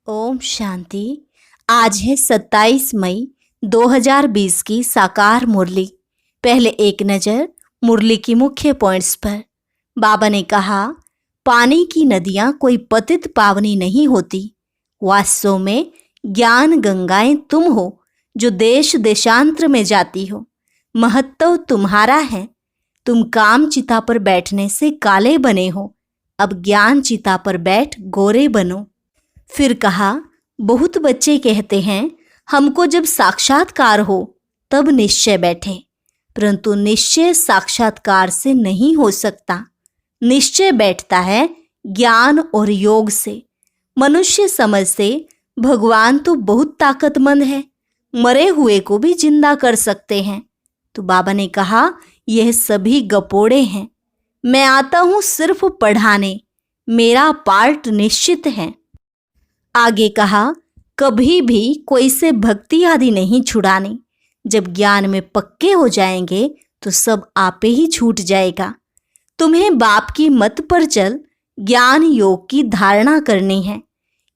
ओम शांति। आज है 27 मई 2020 की साकार मुरली। पहले एक नज़र मुरली की मुख्य पॉइंट्स पर। बाबा ने कहा, पानी की नदियाँ कोई पतित पावनी नहीं होती। वास्तव में ज्ञान गंगाएं तुम हो जो देश देशांतर में जाती हो। महत्व तुम्हारा है। तुम काम चिता पर बैठने से काले बने हो, अब ज्ञान चिता पर बैठ गोरे बनो। फिर कहा, बहुत बच्चे कहते हैं हमको जब साक्षात्कार हो तब निश्चय बैठे, परंतु निश्चय साक्षात्कार से नहीं हो सकता। निश्चय बैठता है ज्ञान और योग से। मनुष्य समझते भगवान तो बहुत ताकतमंद है, मरे हुए को भी जिंदा कर सकते हैं। तो बाबा ने कहा, यह सभी गपोड़े हैं। मैं आता हूँ सिर्फ पढ़ाने, मेरा पार्ट निश्चित है। आगे कहा, कभी भी कोई से भक्ति आदि नहीं छुड़ानी। जब ज्ञान में पक्के हो जाएंगे तो सब आपे ही छूट जाएगा। तुम्हें बाप की मत पर चल ज्ञान योग की धारणा करनी है।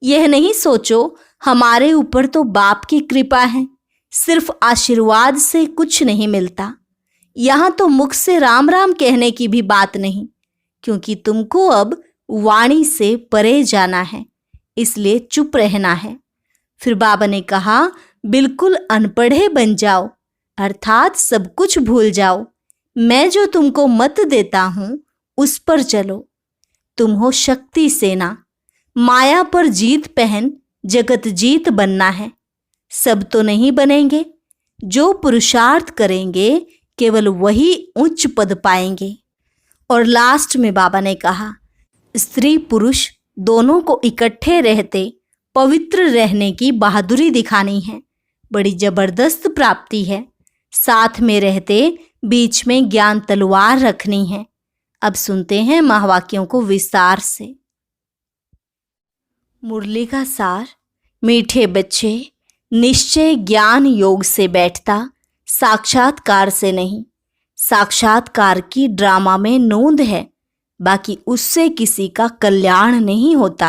यह नहीं सोचो हमारे ऊपर तो बाप की कृपा है, सिर्फ आशीर्वाद से कुछ नहीं मिलता। यहाँ तो मुख से राम राम कहने की भी बात नहीं, क्योंकि तुमको अब वाणी से परे जाना है, इसलिए चुप रहना है। फिर बाबा ने कहा, बिल्कुल अनपढ़े बन जाओ, अर्थात सब कुछ भूल जाओ। मैं जो तुमको मत देता हूँ उस पर चलो। तुम हो शक्ति सेना, माया पर जीत पहन जगत जीत बनना है। सब तो नहीं बनेंगे, जो पुरुषार्थ करेंगे केवल वही उच्च पद पाएंगे। और लास्ट में बाबा ने कहा, स्त्री पुरुष दोनों को इकट्ठे रहते पवित्र रहने की बहादुरी दिखानी है। बड़ी जबरदस्त प्राप्ति है। साथ में रहते बीच में ज्ञान तलवार रखनी है। अब सुनते हैं महावाक्यों को विस्तार से। मुरली का सार। मीठे बच्चे, निश्चय ज्ञान योग से बैठता, साक्षात्कार से नहीं। साक्षात्कार की ड्रामा में नोंद है, बाकी उससे किसी का कल्याण नहीं होता।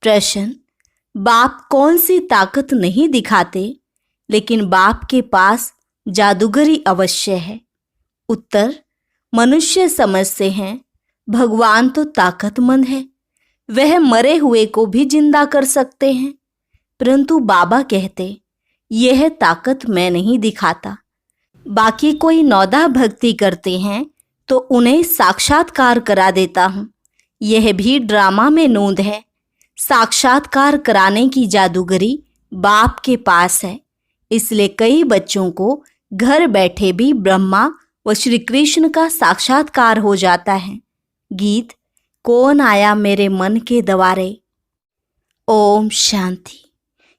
प्रश्न, बाप कौन सी ताकत नहीं दिखाते, लेकिन बाप के पास जादूगरी अवश्य है। उत्तर, मनुष्य समझते हैं भगवान तो ताकतमंद है, वह मरे हुए को भी जिंदा कर सकते हैं, परंतु बाबा कहते यह ताकत मैं नहीं दिखाता। बाकी कोई नौदा भक्ति करते हैं तो उन्हें साक्षात्कार करा देता हूँ। यह भी ड्रामा में नोंद है। साक्षात्कार कराने की जादूगरी बाप के पास है, इसलिए कई बच्चों को घर बैठे भी ब्रह्मा व श्री कृष्ण का साक्षात्कार हो जाता है। गीत, कौन आया मेरे मन के द्वारे। ओम शांति।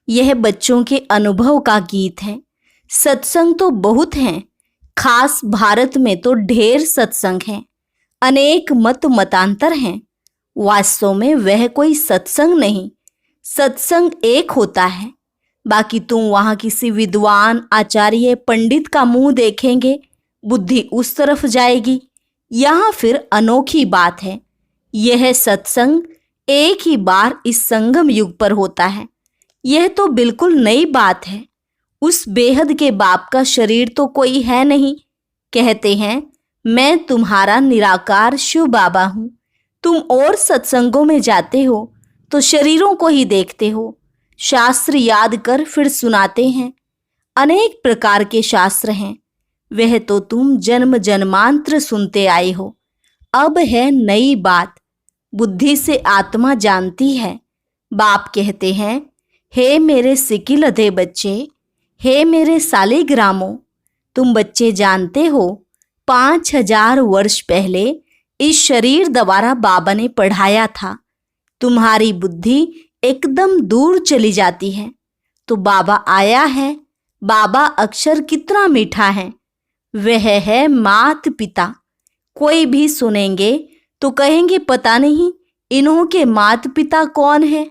यह बच्चों के अनुभव का गीत है। सत्संग तो बहुत हैं, खास भारत में तो ढेर सत्संग हैं, अनेक मत मतांतर हैं। वास्तव में वह कोई सत्संग नहीं, सत्संग एक होता है। बाकी तुम वहाँ किसी विद्वान आचार्य पंडित का मुंह देखेंगे, बुद्धि उस तरफ जाएगी। यहाँ फिर अनोखी बात है, यह सत्संग एक ही बार इस संगम युग पर होता है। यह तो बिल्कुल नई बात है। उस बेहद के बाप का शरीर तो कोई है नहीं। कहते हैं, मैं तुम्हारा निराकार शिव बाबा हूँ। तुम और सत्संगों में जाते हो तो शरीरों को ही देखते हो। शास्त्र याद कर फिर सुनाते हैं। अनेक प्रकार के शास्त्र हैं, वह तो तुम जन्म जन्मांतर सुनते आए हो। अब है नई बात, बुद्धि से आत्मा जानती है। बाप कहते हैं, हे मेरे सिकिल अधे बच्चे, हे मेरे सालिग्रामों, तुम बच्चे जानते हो 5000 वर्ष पहले इस शरीर द्वारा बाबा ने पढ़ाया था। तुम्हारी बुद्धि एकदम दूर चली जाती है तो बाबा आया है। बाबा अक्षर कितना मीठा है, वह है मात पिता। कोई भी सुनेंगे तो कहेंगे, पता नहीं इन्हों के मात पिता कौन है।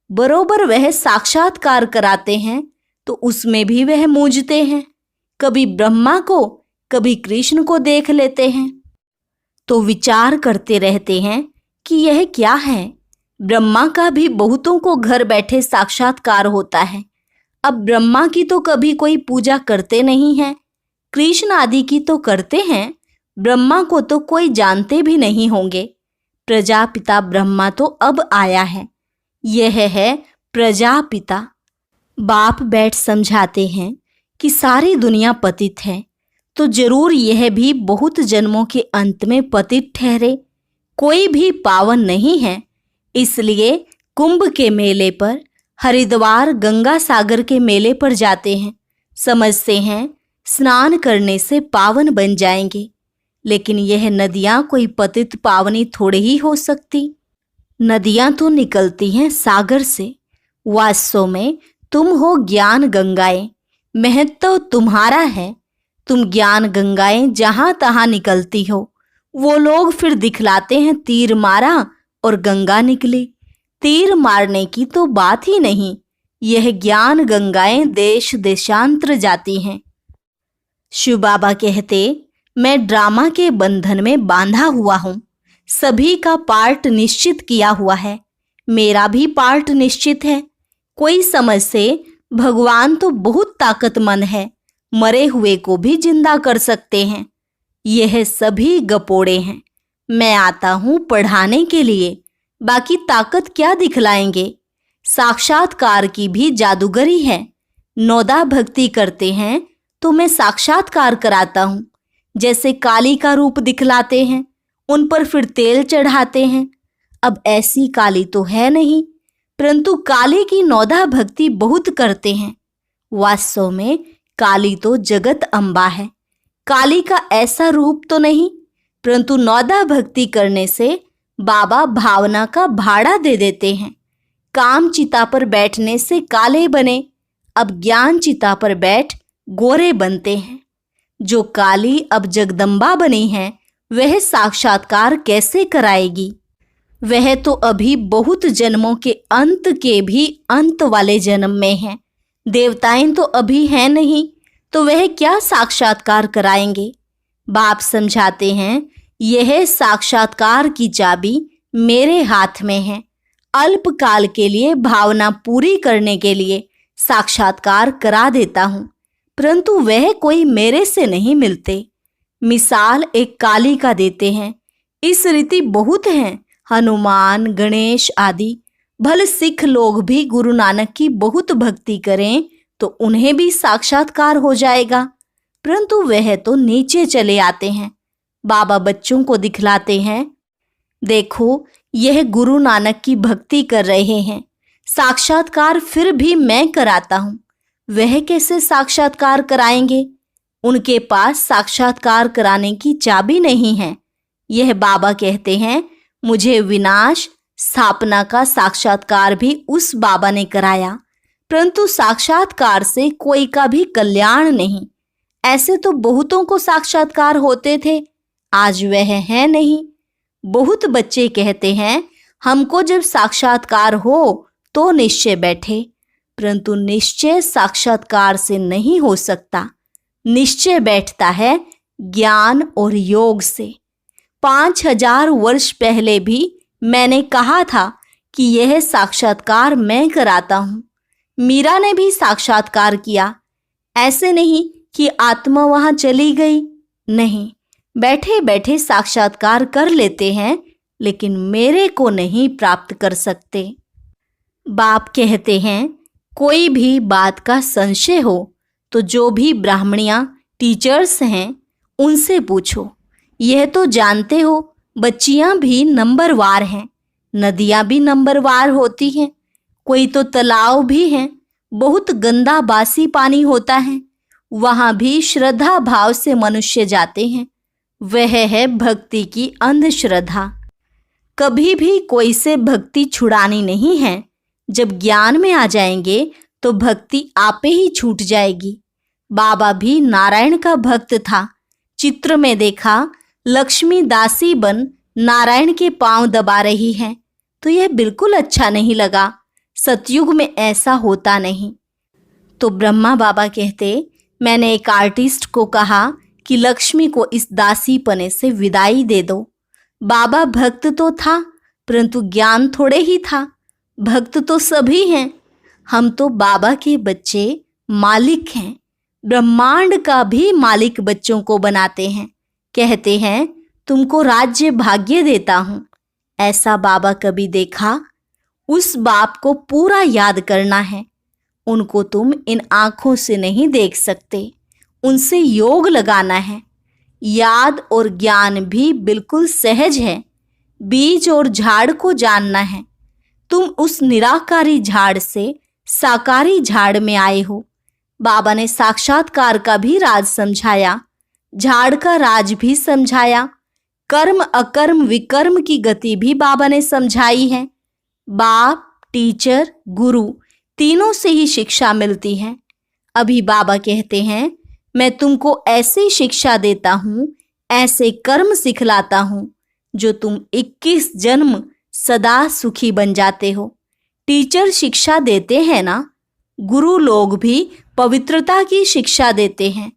बरोबर वह साक्षात्कार कराते हैं तो उसमें भी वह मूझते हैं। कभी ब्रह्मा को कभी कृष्ण को देख लेते हैं तो विचार करते रहते हैं कि यह क्या है। ब्रह्मा का भी बहुतों को घर बैठे साक्षात्कार होता है। अब ब्रह्मा की तो कभी कोई पूजा करते नहीं हैं, कृष्ण आदि की तो करते हैं, ब्रह्मा को तो कोई जानते भी नहीं होंगे। प्रजापिता ब्रह्मा तो अब आया है, यह है प्रजापिता। बाप बैठ समझाते हैं कि सारी दुनिया पतित है, तो जरूर यह भी बहुत जन्मों के अंत में पतित ठहरे। कोई भी पावन नहीं है, इसलिए कुंभ के मेले पर, हरिद्वार गंगा सागर के मेले पर जाते हैं, समझते हैं स्नान करने से पावन बन जाएंगे। लेकिन यह नदियां कोई पतित पावनी थोड़े ही हो सकती। नदियां तो निकलती हैं सागर से। वास्तव में तुम हो ज्ञान गंगाएं, महत्व तुम्हारा है। तुम ज्ञान गंगाएं जहां तहां निकलती हो। वो लोग फिर दिखलाते हैं तीर मारा और गंगा निकली। तीर मारने की तो बात ही नहीं, यह ज्ञान गंगाएं देश देशांतर जाती हैं। शिव बाबा कहते, मैं ड्रामा के बंधन में बांधा हुआ हूं। सभी का पार्ट निश्चित किया हुआ है, मेरा भी पार्ट निश्चित है। कोई समझ से भगवान तो बहुत ताकतमंद है, मरे हुए को भी जिंदा कर सकते हैं। यह सभी गपोड़े हैं। मैं आता हूं पढ़ाने के लिए, बाकी ताकत क्या दिखलाएंगे। साक्षात्कार की भी जादूगरी है। नौदा भक्ति करते हैं तो मैं साक्षात्कार कराता हूं। जैसे काली का रूप दिखलाते हैं, उन पर फिर तेल चढ़ाते हैं। अब ऐसी काली तो है नहीं, परंतु काली की नौदा भक्ति बहुत करते हैं। वास्तव में काली तो जगत अम्बा है। काली का ऐसा रूप तो नहीं, परंतु नौदा भक्ति करने से बाबा भावना का भाड़ा दे देते हैं। काम चिता पर बैठने से काले बने, अब ज्ञान चिता पर बैठ गोरे बनते हैं। जो काली अब जगदम्बा बनी है, वह साक्षात्कार कैसे कराएगी। वह तो अभी बहुत जन्मों के अंत के भी अंत वाले जन्म में है। देवताएं तो अभी हैं नहीं, तो वह क्या साक्षात्कार कराएंगे। बाप समझाते हैं, यह साक्षात्कार की चाबी मेरे हाथ में है। अल्पकाल के लिए भावना पूरी करने के लिए साक्षात्कार करा देता हूँ, परंतु वह कोई मेरे से नहीं मिलते। मिसाल एक काली का देते हैं। इस रीति बहुत हैं, हनुमान, गणेश आदि। भले सिख लोग भी गुरु नानक की बहुत भक्ति करें तो उन्हें भी साक्षात्कार हो जाएगा, परंतु वह तो नीचे चले आते हैं। बाबा बच्चों को दिखलाते हैं, देखो यह गुरु नानक की भक्ति कर रहे हैं, साक्षात्कार फिर भी मैं कराता हूँ। वह कैसे साक्षात्कार कराएंगे। उनके पास साक्षात्कार कराने की चाबी नहीं है। यह बाबा कहते हैं, मुझे विनाश स्थापना का साक्षात्कार भी उस बाबा ने कराया, परंतु साक्षात्कार से कोई का भी कल्याण नहीं। ऐसे तो बहुतों को साक्षात्कार होते थे, आज वह है नहीं। बहुत बच्चे कहते हैं, हमको जब साक्षात्कार हो तो निश्चय बैठे, परंतु निश्चय साक्षात्कार से नहीं हो सकता। निश्चय बैठता है ज्ञान और योग से। 5000 वर्ष पहले भी मैंने कहा था कि यह साक्षात्कार मैं कराता हूँ। मीरा ने भी साक्षात्कार किया। ऐसे नहीं कि आत्मा वहां चली गई, नहीं, बैठे बैठे साक्षात्कार कर लेते हैं, लेकिन मेरे को नहीं प्राप्त कर सकते। बाप कहते हैं, कोई भी बात का संशय हो तो जो भी ब्राह्मणियां टीचर्स हैं उनसे पूछो। यह तो जानते हो बच्चियां भी नंबरवार हैं, नदियां भी नंबरवार होती हैं। कोई तो तालाब भी हैं, बहुत गंदा बासी पानी होता है, वहां भी श्रद्धा भाव से मनुष्य जाते हैं। वह है भक्ति की अंधश्रद्धा। कभी भी कोई से भक्ति छुड़ानी नहीं है। जब ज्ञान में आ जाएंगे तो भक्ति आपे ही छूट जाएगी। बाबा भी नारायण का भक्त था। चित्र में देखा लक्ष्मी दासी बन नारायण के पांव दबा रही है, तो यह बिल्कुल अच्छा नहीं लगा। सतयुग में ऐसा होता नहीं। तो ब्रह्मा बाबा कहते, मैंने एक आर्टिस्ट को कहा कि लक्ष्मी को इस दासीपने से विदाई दे दो। बाबा भक्त तो था, परंतु ज्ञान थोड़े ही था। भक्त तो सभी हैं। हम तो बाबा के बच्चे मालिक हैं। ब्रह्मांड का भी मालिक बच्चों को बनाते हैं। कहते हैं तुमको राज्य भाग्य देता हूँ। ऐसा बाबा कभी देखा? उस बाप को पूरा याद करना है। उनको तुम इन आँखों से नहीं देख सकते, उनसे योग लगाना है। याद और ज्ञान भी बिल्कुल सहज है। बीज और झाड़ को जानना है। तुम उस निराकारी झाड़ से साकारी झाड़ में आए हो। बाबा ने साक्षात्कार का भी राज समझाया, झाड़ का राज भी समझाया। कर्म अकर्म विकर्म की गति भी बाबा ने समझाई है। बाप, टीचर, गुरु तीनों से ही शिक्षा मिलती है। अभी बाबा कहते हैं मैं तुमको ऐसी शिक्षा देता हूँ, ऐसे कर्म सिखलाता हूँ जो तुम 21 जन्म सदा सुखी बन जाते हो। टीचर शिक्षा देते हैं ना, गुरु लोग भी पवित्रता की शिक्षा देते हैं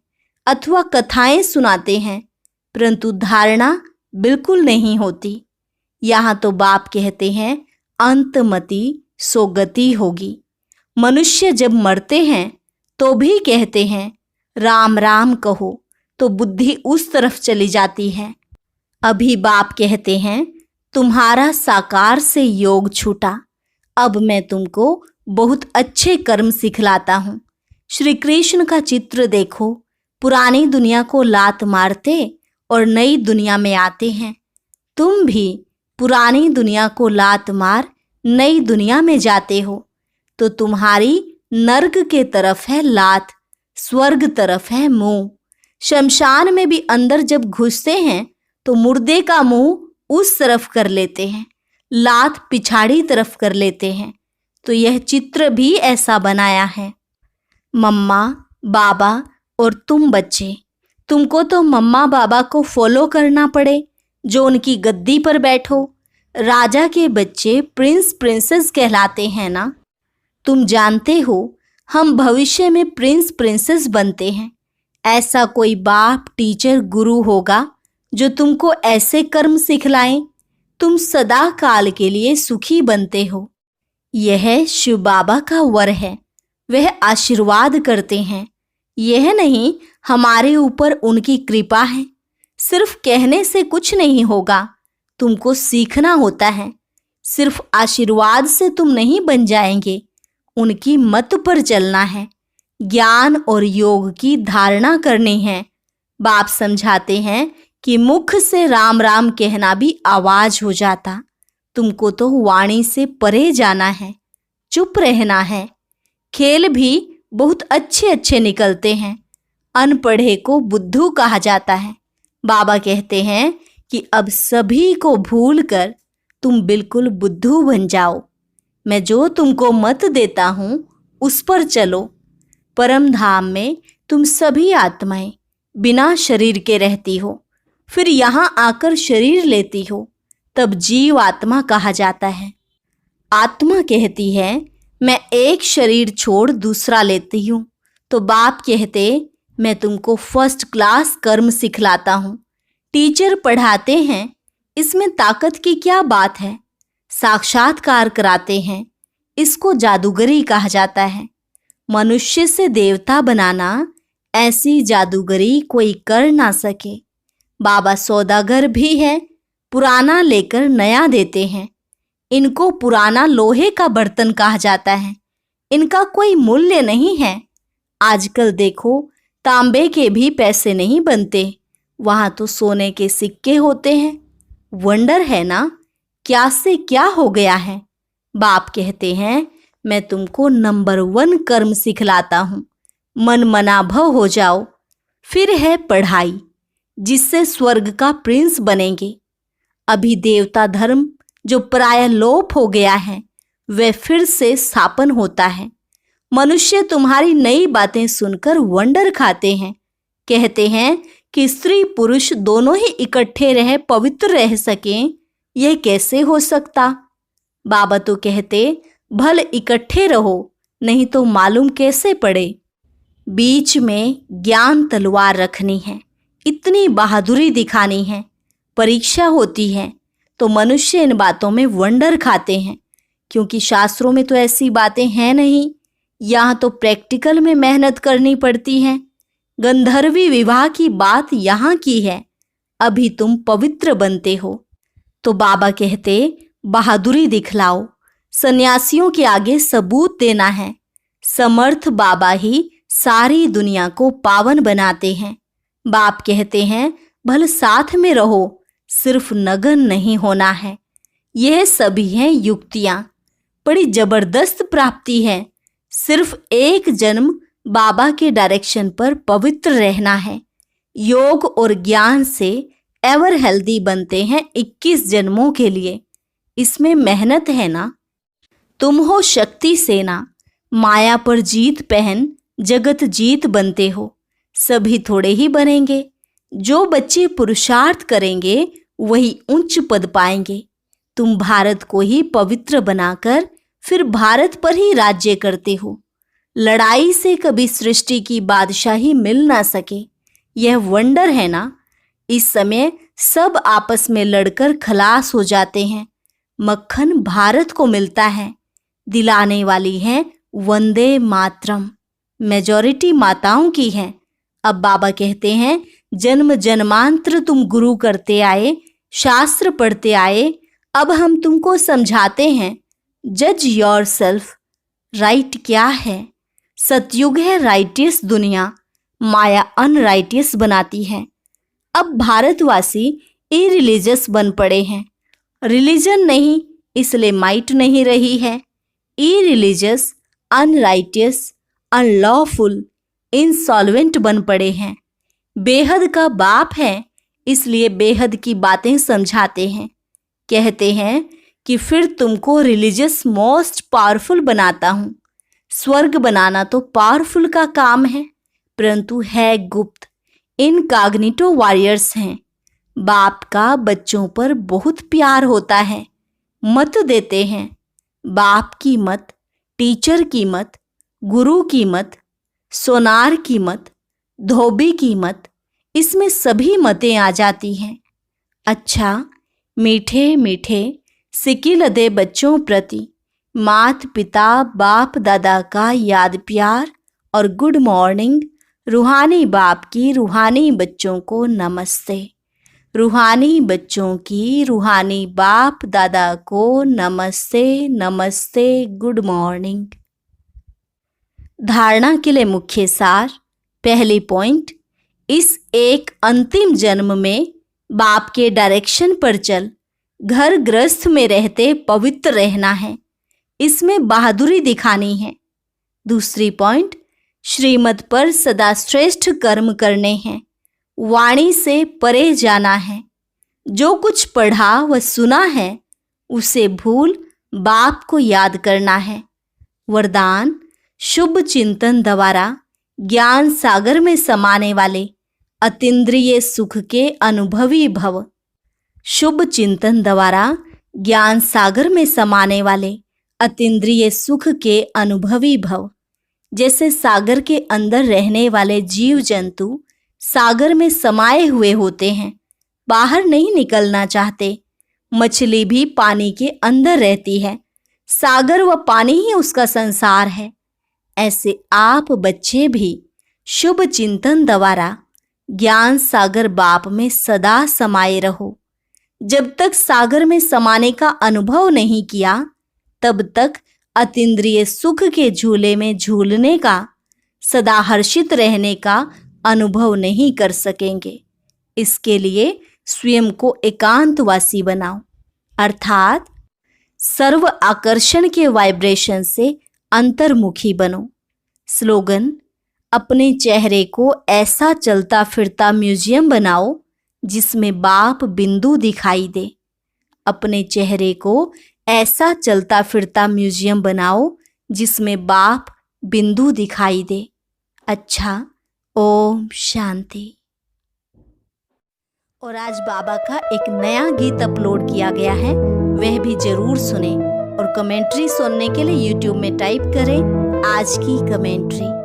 अथवा कथाएं सुनाते हैं, परंतु धारणा बिल्कुल नहीं होती। यहाँ तो बाप कहते हैं अंतमति सो गति होगी। मनुष्य जब मरते हैं तो भी कहते हैं राम राम कहो, तो बुद्धि उस तरफ चली जाती है। अभी बाप कहते हैं तुम्हारा साकार से योग छूटा, अब मैं तुमको बहुत अच्छे कर्म सिखलाता हूँ। श्री कृष्ण का चित्र देखो, पुरानी दुनिया को लात मारते और नई दुनिया में आते हैं। तुम भी पुरानी दुनिया को लात मार नई दुनिया में जाते हो, तो तुम्हारी नर्क के तरफ है लात, स्वर्ग तरफ है मुंह। शमशान में भी अंदर जब घुसते हैं तो मुर्दे का मुंह उस तरफ कर लेते हैं, लात पिछाड़ी तरफ कर लेते हैं। तो यह चित्र भी ऐसा बनाया है। मम्मा, बाबा और तुम बच्चे, तुमको तो मम्मा बाबा को फॉलो करना पड़े जो उनकी गद्दी पर बैठो। राजा के बच्चे प्रिंस प्रिंसेस कहलाते हैं ना। तुम जानते हो हम भविष्य में प्रिंस प्रिंसेस बनते हैं। ऐसा कोई बाप, टीचर, गुरु होगा जो तुमको ऐसे कर्म सिखलाएं, तुम सदा काल के लिए सुखी बनते हो। यह शिव बाबा का वर है, वह आशीर्वाद करते हैं। यह नहीं हमारे ऊपर उनकी कृपा है। सिर्फ कहने से कुछ नहीं होगा, तुमको सीखना होता है। सिर्फ आशीर्वाद से तुम नहीं बन जाएंगे, उनकी मत पर चलना है। ज्ञान और योग की धारणा करनी है। बाप समझाते हैं कि मुख से राम राम कहना भी आवाज हो जाता। तुमको तो वाणी से परे जाना है, चुप रहना है। खेल भी बहुत अच्छे अच्छे निकलते हैं। अनपढ़े को बुद्धू कहा जाता है। बाबा कहते हैं कि अब सभी को भूल कर तुम बिल्कुल बुद्धू बन जाओ। मैं जो तुमको मत देता हूँ उस पर चलो। परम धाम में तुम सभी आत्माएं बिना शरीर के रहती हो, फिर यहाँ आकर शरीर लेती हो, तब जीव आत्मा कहा जाता है। आत्मा कहती है मैं एक शरीर छोड़ दूसरा लेती हूँ, तो बाप कहते मैं तुमको फर्स्ट क्लास कर्म सिखलाता हूँ। टीचर पढ़ाते हैं, इसमें ताकत की क्या बात है। साक्षात्कार कराते हैं, इसको जादूगरी कहा जाता है। मनुष्य से देवता बनाना, ऐसी जादूगरी कोई कर ना सके। बाबा सौदागर भी है, पुराना लेकर नया देते हैं। इनको पुराना लोहे का बर्तन कहा जाता है, इनका कोई मूल्य नहीं है। आजकल देखो तांबे के भी पैसे नहीं बनते, वहाँ तो सोने के सिक्के होते हैं। वंडर है ना, क्या से क्या हो गया है। बाप कहते हैं मैं तुमको नंबर 1 कर्म सिखलाता हूँ, मन मनाभव हो जाओ। फिर है पढ़ाई, जिससे स्वर्ग का प्रिंस बनेंगे। अभी देवता धर्म जो प्राय लोप हो गया है, वह फिर से स्थापन होता है। मनुष्य तुम्हारी नई बातें सुनकर वंडर खाते हैं। कहते हैं कि स्त्री पुरुष दोनों ही इकट्ठे रह पवित्र रह सकें, यह कैसे हो सकता। बाबा तो कहते भल इकट्ठे रहो, नहीं तो मालूम कैसे पड़े। बीच में ज्ञान तलवार रखनी है, इतनी बहादुरी दिखानी है। परीक्षा होती है तो मनुष्य इन बातों में वंडर खाते हैं, क्योंकि शास्त्रों में तो ऐसी बातें हैं नहीं। यहाँ तो प्रैक्टिकल में मेहनत करनी पड़ती है। गंधर्वी विवाह की बात यहाँ की है। अभी तुम पवित्र बनते हो। तो बाबा कहते, बहादुरी दिखलाओ, सन्यासियों के आगे सबूत देना है। समर्थ बाबा ही सारी दुनिया को पावन बनाते हैं। बाप कहते हैं, भले साथ में रहो, सिर्फ नगन नहीं होना है। यह सभी हैं युक्तियां। बड़ी जबरदस्त प्राप्ति है। सिर्फ एक जन्म बाबा के डायरेक्शन पर पवित्र रहना है। योग और ज्ञान से एवर हेल्दी बनते हैं 21 जन्मों के लिए। इसमें मेहनत है ना। तुम हो शक्ति सेना, माया पर जीत पहन जगत जीत बनते हो। सभी थोड़े ही बनेंगे। जो बच्चे पुरुषार्थ करेंगे वही उच्च पद पाएंगे। तुम भारत को ही पवित्र बनाकर फिर भारत पर ही राज्य करते हो। लड़ाई से कभी सृष्टि की बादशाही मिल ना सके, यह वंडर है ना। इस समय सब आपस में लड़कर खलास हो जाते हैं। मक्खन भारत को मिलता है। दिलाने वाली है वंदे मातरम। मेजॉरिटी माताओं की है। अब बाबा कहते हैं, जन्म जन्मांतर तुम गुरु करते आए, शास्त्र पढ़ते आए। अब हम तुमको समझाते हैं, जज योर सेल्फ। राइट क्या है? सतयुग है राइटियस दुनिया, माया अनराइटियस बनाती है। अब भारतवासी इरिलीजियस बन पड़े हैं। रिलीजन नहीं, इसलिए माइट नहीं रही है। इरिलीजियस, अनराइटियस, अनलॉफुल, इंसॉल्वेंट बन पड़े हैं। बेहद का बाप है, इसलिए बेहद की बातें समझाते हैं। कहते हैं कि फिर तुमको रिलीजियस मोस्ट पावरफुल बनाता हूँ। स्वर्ग बनाना तो पावरफुल का काम है, परंतु है गुप्त। इनकॉग्निटो वॉरियर्स हैं। बाप का बच्चों पर बहुत प्यार होता है। मत देते हैं। बाप की मत, टीचर की मत, गुरु की मत, सोनार की मत, धोबी की मत, इसमें सभी मतें आ जाती हैं। अच्छा, मीठे मीठे सिकिलदे बच्चों प्रति मात पिता बाप दादा का याद प्यार और गुड मॉर्निंग। रूहानी बाप की रूहानी बच्चों को नमस्ते। रूहानी बच्चों की रूहानी बाप दादा को नमस्ते नमस्ते, गुड मॉर्निंग। धारणा के लिए मुख्य सार। पहली पॉइंट, इस एक अंतिम जन्म में बाप के डायरेक्शन पर चल घर गृहस्थ में रहते पवित्र रहना है। इसमें बहादुरी दिखानी है। दूसरी पॉइंट, श्रीमत पर सदा श्रेष्ठ कर्म करने हैं। वाणी से परे जाना है। जो कुछ पढ़ा व सुना है उसे भूल बाप को याद करना है। वरदान, शुभ चिंतन द्वारा ज्ञान सागर में समाने वाले अतीन्द्रिय सुख के अनुभवी भव। शुभ चिंतन द्वारा ज्ञान सागर में समाने वाले अतीन्द्रिय सुख के अनुभवी भव। जैसे सागर के अंदर रहने वाले जीव जंतु सागर में समाये हुए होते हैं, बाहर नहीं निकलना चाहते। मछली भी पानी के अंदर रहती है। सागर व पानी ही उसका संसार है। ऐसे आप बच्चे भी शुभ चिंतन द्वारा ज्ञान सागर बाप में सदा समाये रहो। जब तक सागर में समाने का अनुभव नहीं किया, तब तक अतीन्द्रिय सुख के झूले में झूलने का, सदा हर्षित रहने का अनुभव नहीं कर सकेंगे। इसके लिए स्वयं को एकांतवासी बनाओ, अर्थात सर्व आकर्षण के वाइब्रेशन से अंतर्मुखी बनो। स्लोगन, अपने चेहरे को ऐसा चलता फिरता म्यूजियम बनाओ जिसमें बाप बिंदु दिखाई दे। अपने चेहरे को ऐसा चलता फिरता म्यूजियम बनाओ जिसमें बाप बिंदु दिखाई दे। अच्छा, ओम शांति। और आज बाबा का एक नया गीत अपलोड किया गया है, वह भी जरूर सुने। और कमेंट्री सुनने के लिए YouTube में टाइप करें आज की कमेंट्री।